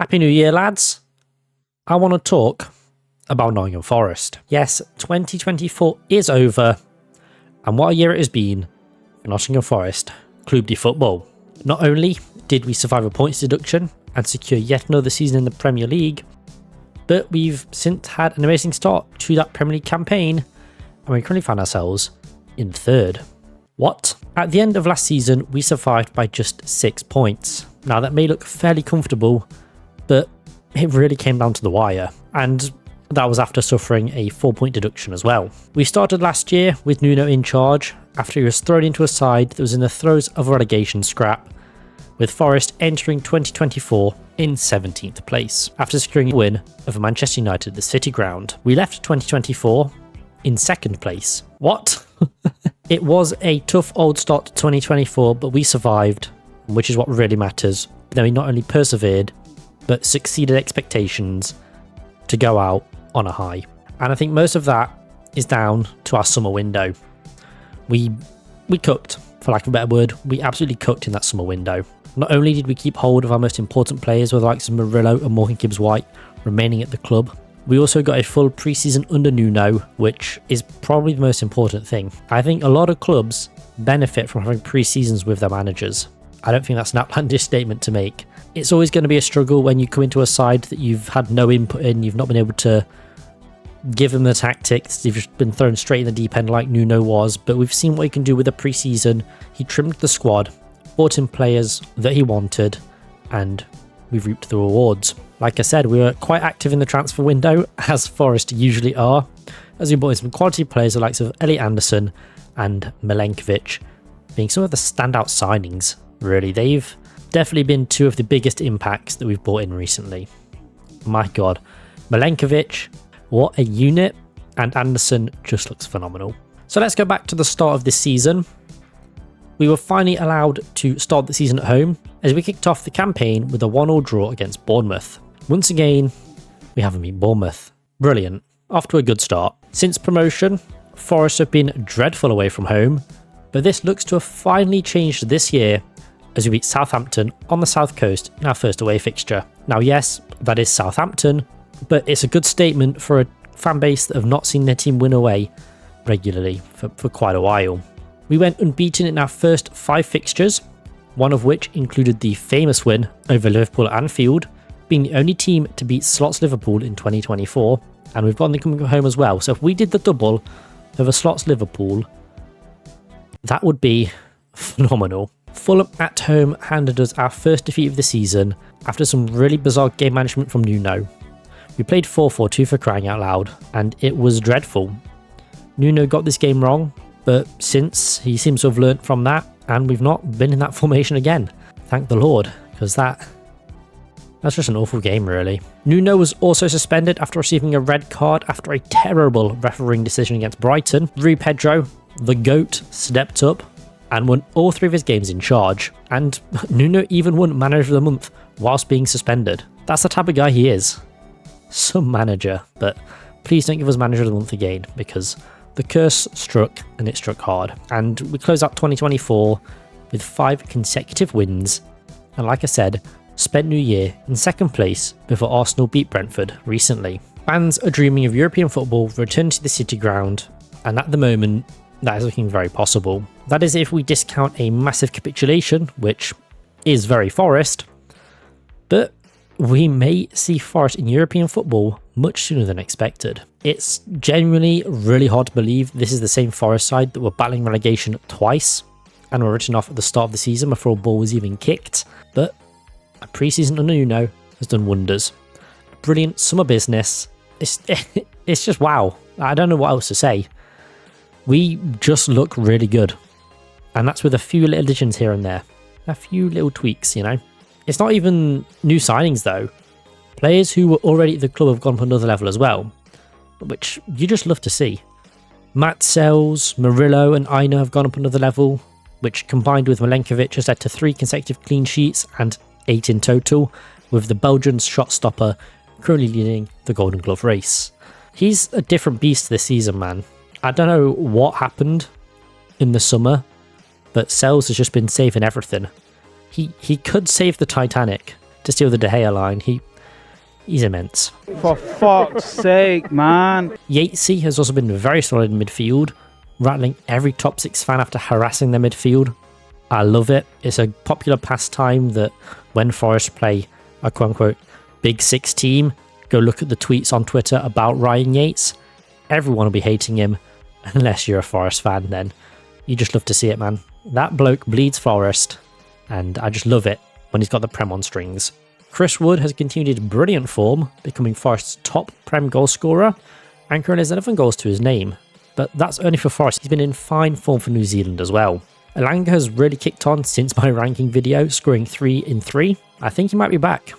Happy New Year, lads. I want to talk about Nottingham Forest. Yes, 2024 is over, and what a year it has been for Nottingham Forest Club de Football. Not only did we survive a points deduction and secure yet another season in the Premier League, but we've since had an amazing start to that Premier League campaign, and we currently find ourselves in third. What? At the end of last season, we survived by just 6 points. Now that may look fairly comfortable, but it really came down to the wire, and that was after suffering a 4-point deduction as well. We started last year with Nuno in charge after he was thrown into a side that was in the throes of a relegation scrap, with Forest entering 2024 in 17th place after securing a win over Manchester United at the City Ground. We left 2024 in 2nd place. What? It was a tough old start to 2024, but we survived, which is what really matters. Then we not only persevered, but succeeded expectations to go out on a high. And I think most of that is down to our summer window. We cooked, for lack of a better word. We absolutely cooked in that summer window. Not only did we keep hold of our most important players, with the likes of Murillo and Morgan Gibbs-White remaining at the club, we also got a full pre-season under Nuno, which is probably the most important thing. I think a lot of clubs benefit from having pre-seasons with their managers. I don't think that's an outlandish statement to make. It's always going to be a struggle when you come into a side that you've had no input in, you've not been able to give them the tactics, you've just been thrown straight in the deep end like Nuno was, but we've seen what he can do with the pre-season. He trimmed the squad, brought in players that he wanted, and we've reaped the rewards. Like I said, we were quite active in the transfer window, as Forest usually are, as we brought in some quality players the likes of Elliot Anderson and Milenkovic being some of the standout signings, really. They've definitely been two of the biggest impacts that we've brought in recently. My God, Milenkovic, what a unit, and Anderson just looks phenomenal. So let's go back to the start of this season. We were finally allowed to start the season at home as we kicked off the campaign with a 1-1 draw against Bournemouth. Once again, we haven't beat Bournemouth. Brilliant. Off to a good start. Since promotion, Forest have been dreadful away from home, but this looks to have finally changed this year as we beat Southampton on the south coast in our first away fixture. Now yes, that is Southampton, but it's a good statement for a fan base that have not seen their team win away regularly for quite a while. We went unbeaten in our first 5 fixtures, one of which included the famous win over Liverpool at Anfield, being the only team to beat Slots Liverpool in 2024, and we've got them coming home as well. So if we did the double over Slots Liverpool, that would be phenomenal. Fulham at home handed us our first defeat of the season after some really bizarre game management from Nuno. We played 4-4-2 for crying out loud, and it was dreadful. Nuno got this game wrong, but since he seems to have learnt from that, and we've not been in that formation again. Thank the Lord, because that's just an awful game, really. Nuno was also suspended after receiving a red card after a terrible refereeing decision against Brighton. Rui Pedro, the GOAT, stepped up and won all 3 of his games in charge. And Nuno even won Manager of the Month whilst being suspended. That's the type of guy he is. Some manager, but please don't give us Manager of the Month again, because the curse struck, and it struck hard. And we closed out 2024 with 5 consecutive wins, and like I said, spent New Year in 2nd place before Arsenal beat Brentford recently. Fans are dreaming of European football returning to the City Ground, and at the moment, that is looking very possible. That is if we discount a massive capitulation, which is very Forest, but we may see Forest in European football much sooner than expected. It's genuinely really hard to believe this is the same Forest side that were battling relegation twice and were written off at the start of the season before a ball was even kicked, but a pre-season under Nuno has done wonders. Brilliant summer business. It's just wow. I don't know what else to say. We just look really good, and that's with a few little additions here and there. A few little tweaks, you know. It's not even new signings though. Players who were already at the club have gone to another level as well, which you just love to see. Matt Sells, Murillo and Aina have gone up another level, which combined with Milenkovic has led to 3 consecutive clean sheets and 8 in total, with the Belgian shot stopper currently leading the Golden Glove race. He's a different beast this season, man. I don't know what happened in the summer, but Sells has just been saving everything. He could save the Titanic to steal the De Gea line. He He's immense. For fuck's sake, man. Yatesy has also been very solid in midfield, rattling every top 6 fan after harassing their midfield. I love it. It's a popular pastime that when Forest play a quote-unquote Big Six team, go look at the tweets on Twitter about Ryan Yates. Everyone will be hating him, unless you're a Forest fan then. You just love to see it, man. That bloke bleeds Forest, and I just love it when he's got the Prem on strings. Chris Wood has continued his brilliant form, becoming Forest's top Prem goal scorer, anchoring his 11 goals to his name. But that's only for Forest. He's been in fine form for New Zealand as well. Elanga has really kicked on since my ranking video, scoring 3 in 3. I think he might be back.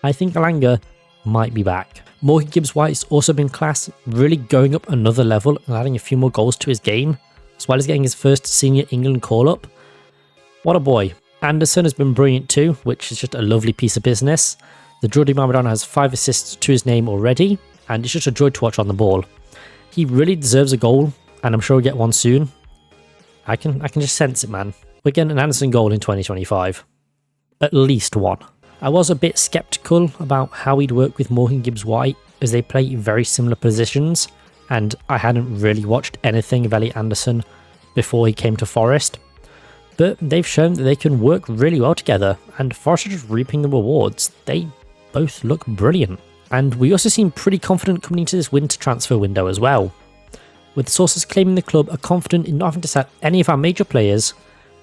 I think Elanga might be back. Morgan Gibbs-White's also been class, really going up another level and adding a few more goals to his game, as well as getting his first senior England call-up. What a boy. Anderson has been brilliant too, which is just a lovely piece of business. The Jordi Maradona has 5 assists to his name already, and it's just a joy to watch on the ball. He really deserves a goal, and I'm sure he'll get one soon. I can just sense it, man. We're getting an Anderson goal in 2025. At least one. I was a bit sceptical about how he'd work with Morgan Gibbs-White, as they play very similar positions, and I hadn't really watched anything of Elliot Anderson before he came to Forest. But they've shown that they can work really well together, and Forest are just reaping the rewards. They both look brilliant. And we also seem pretty confident coming into this winter transfer window as well, with sources claiming the club are confident in not having to sell any of our major players,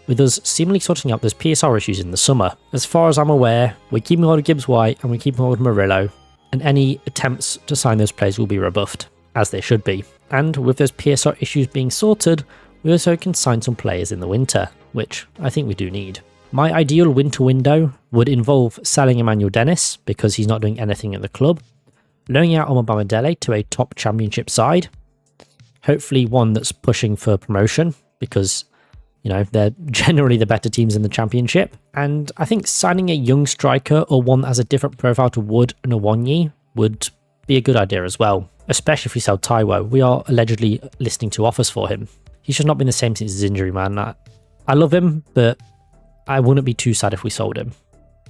with us seemingly sorting out those PSR issues in the summer. As far as I'm aware, we're keeping hold of Gibbs-White and we're keeping hold of Murillo, and any attempts to sign those players will be rebuffed, as they should be. And with those PSR issues being sorted, we also can sign some players in the winter, which I think we do need. My ideal winter window would involve selling Emmanuel Dennis, because he's not doing anything at the club, loaning out Omar Bamadele to a top championship side, hopefully one that's pushing for promotion, because, you know, they're generally the better teams in the championship. And I think signing a young striker or one that has a different profile to Wood and Awonyi would be a good idea as well, especially if we sell Taiwo. We are allegedly listening to offers for him. He's just not been the same since his injury, man. I love him, but I wouldn't be too sad if we sold him.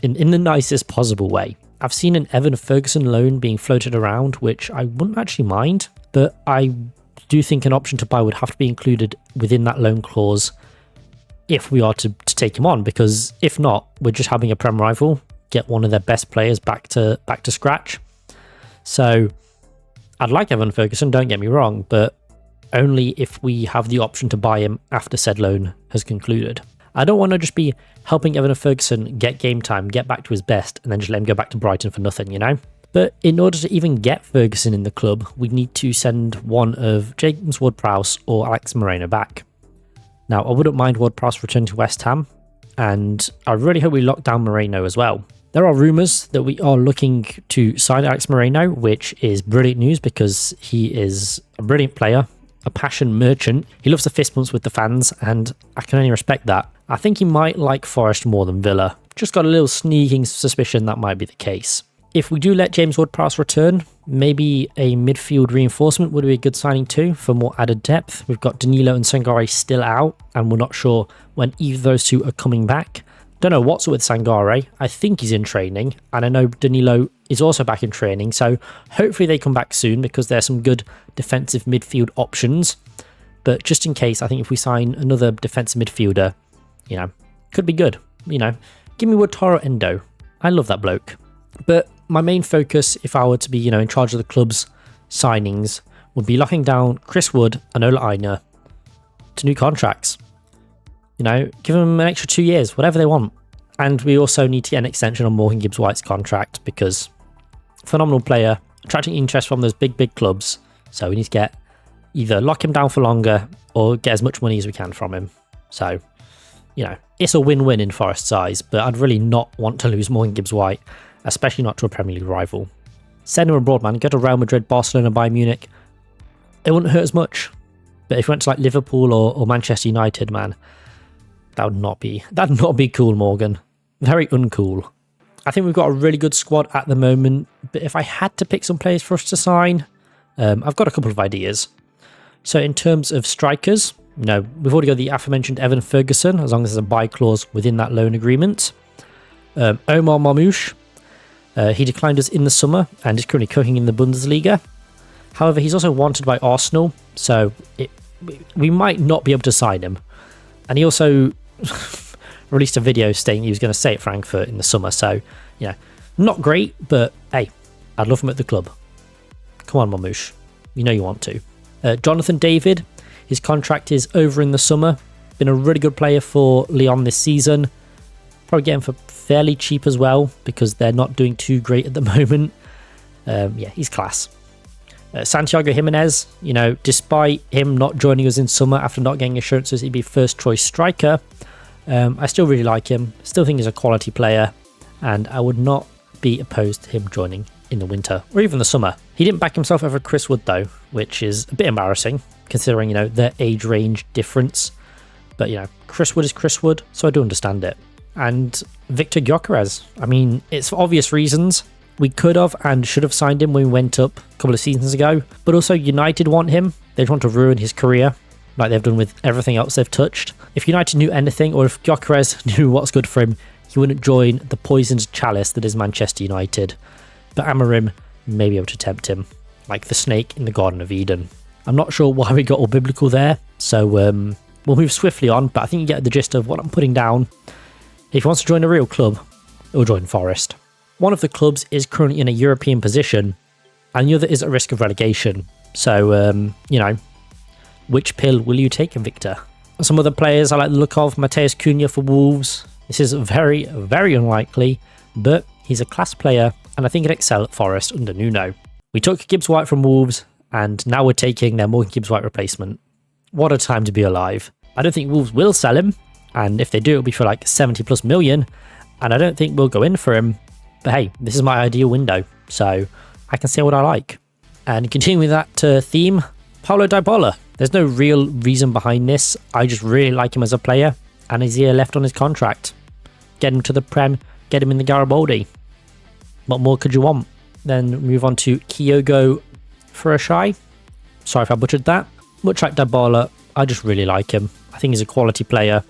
In the nicest possible way. I've seen an Evan Ferguson loan being floated around, which I wouldn't actually mind, but I do think an option to buy would have to be included within that loan clause if we are to take him on, because if not, we're just having a Prem rival get one of their best players back to scratch. So I'd like Evan Ferguson, don't get me wrong, but only if we have the option to buy him after said loan has concluded. I don't want to just be helping Evan Ferguson get game time, get back to his best, and then just let him go back to Brighton for nothing, you know? But in order to even get Ferguson in the club, we need to send one of James Ward-Prowse or Alex Moreno back. Now, I wouldn't mind Ward-Prowse returning to West Ham, and I really hope we lock down Moreno as well. There are rumours that we are looking to sign Alex Moreno, which is brilliant news because he is a brilliant player, a passion merchant. He loves the fist bumps with the fans, and I can only respect that. I think he might like Forest more than Villa. Just got a little sneaking suspicion that might be the case. If we do let James Ward-Prowse return, maybe a midfield reinforcement would be a good signing too for more added depth. We've got Danilo and Sangare still out, and we're not sure when either of those two are coming back. Don't know what's up with Sangare. I think he's in training, and I know Danilo is also back in training, so hopefully they come back soon because there's some good defensive midfield options. But just in case, I think if we sign another defensive midfielder, you know, could be good. You know, give me Wataru Endo. I love that bloke. But my main focus, if I were to be, you know, in charge of the club's signings, would be locking down Chris Wood and Ola Aina to new contracts. You know, give them an extra 2 years, whatever they want. And we also need to get an extension on Morgan Gibbs-White's contract because phenomenal player, attracting interest from those big clubs. So we need to get either lock him down for longer or get as much money as we can from him. So, you know, it's a win-win in Forest's eyes, but I'd really not want to lose Morgan Gibbs-White, especially not to a Premier League rival. Send him abroad, man. Go to Real Madrid, Barcelona, Bayern Munich. It wouldn't hurt as much. But if you went to like Liverpool or Manchester United, man, that'd not be cool, Morgan. Very uncool. I think we've got a really good squad at the moment, but if I had to pick some players for us to sign, I've got a couple of ideas. So in terms of strikers, you know, we've already got the aforementioned Evan Ferguson, as long as there's a buy clause within that loan agreement. Omar Marmoush. He declined us in the summer and is currently cooking in the Bundesliga. However, he's also wanted by Arsenal, so we might not be able to sign him. And he also released a video stating he was going to stay at Frankfurt in the summer, so, you know, not great, but hey, I'd love him at the club. Come on, Mamouche. You know you want to. Jonathan David, his contract is over in the summer. Been a really good player for Lyon this season. Probably get him for fairly cheap as well, because they're not doing too great at the moment. Yeah, he's class. Santiago Jimenez, you know, despite him not joining us in summer after not getting assurances he'd be first choice striker, I still really like him. Still think he's a quality player, and I would not be opposed to him joining in the winter or even the summer. He didn't back himself over Chris Wood though, which is a bit embarrassing considering, you know, their age range difference. But, you know, Chris Wood is Chris Wood, so I do understand it. And Victor Gyökeres, I mean, it's for obvious reasons. We could have and should have signed him when we went up a couple of seasons ago, but also United want him. They want to ruin his career like they've done with everything else they've touched. If United knew anything, or if Gyökeres knew what's good for him, he wouldn't join the poisoned chalice that is Manchester United. But Amorim may be able to tempt him, like the snake in the Garden of Eden. I'm not sure why we got all biblical there, so we'll move swiftly on, but I think you get the gist of what I'm putting down. If he wants to join a real club, he'll join Forest. One of the clubs is currently in a European position, and the other is at risk of relegation. So, you know, which pill will you take, Victor? Some other players I like the look of: Mateus Cunha for Wolves. This is very, very unlikely, but he's a class player, and I think he'd excel at Forest under Nuno. We took Gibbs White from Wolves, and now we're taking their Morgan Gibbs White replacement. What a time to be alive. I don't think Wolves will sell him, and if they do, it'll be for like 70 plus million, and I don't think we'll go in for him. But hey, this is my ideal window, so I can say what I like. And continuing with that theme, Paulo Dybala. There's no real reason behind this. I just really like him as a player, and he's here left on his contract. Get him to the Prem, get him in the Garibaldi. What more could you want? Then move on to Kyogo Furushai. Sorry if I butchered that. Much like Dybala, I just really like him. I think he's a quality player.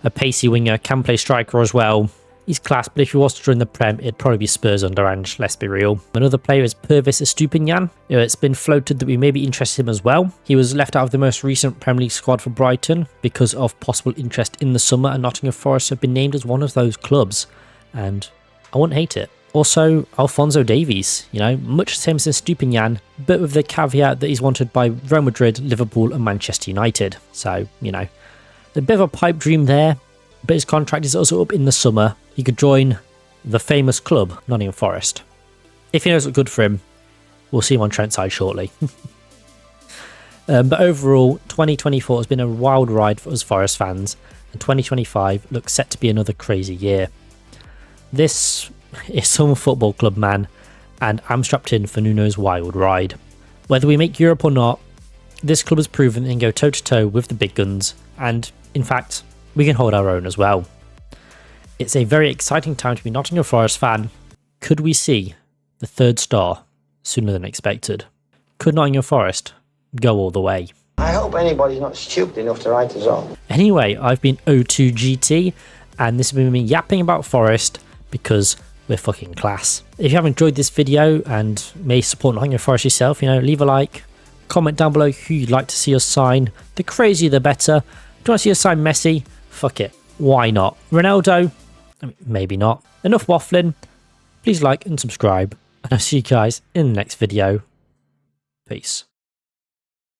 A pacey winger, can play striker as well. He's class, but if he was to join the Prem, it'd probably be Spurs under Ange, let's be real. Another player is Pervis Estupiñán. It's been floated that we may be interested in him as well. He was left out of the most recent Premier League squad for Brighton because of possible interest in the summer, and Nottingham Forest have been named as one of those clubs, and I wouldn't hate it. Also, Alphonso Davies, you know, much the same as Estupiñán, but with the caveat that he's wanted by Real Madrid, Liverpool and Manchester United. So, you know, a bit of a pipe dream there, but his contract is also up in the summer. He could join the famous club, Nottingham Forest. If he knows what's good for him, we'll see him on Trent's side shortly. But overall, 2024 has been a wild ride for us Forest fans, and 2025 looks set to be another crazy year. This is some football club, man, and I'm strapped in for Nuno's wild ride. Whether we make Europe or not, this club has proven they can go toe-to-toe with the big guns, and in fact, we can hold our own as well. It's a very exciting time to be a Nottingham Forest fan. Could we see the third star sooner than expected? Could Nottingham Forest go all the way? I hope anybody's not stupid enough to write us off. Anyway, I've been O2GT, and this has been me yapping about Forest because we're fucking class. If you have enjoyed this video and may support Nottingham Forest yourself, you know, leave a like, comment down below who you'd like to see us sign. The crazier the better. Do you want to see us sign Messi? Fuck it. Why not? Ronaldo? I mean, maybe not. Enough waffling. Please like and subscribe, and I'll see you guys in the next video. Peace.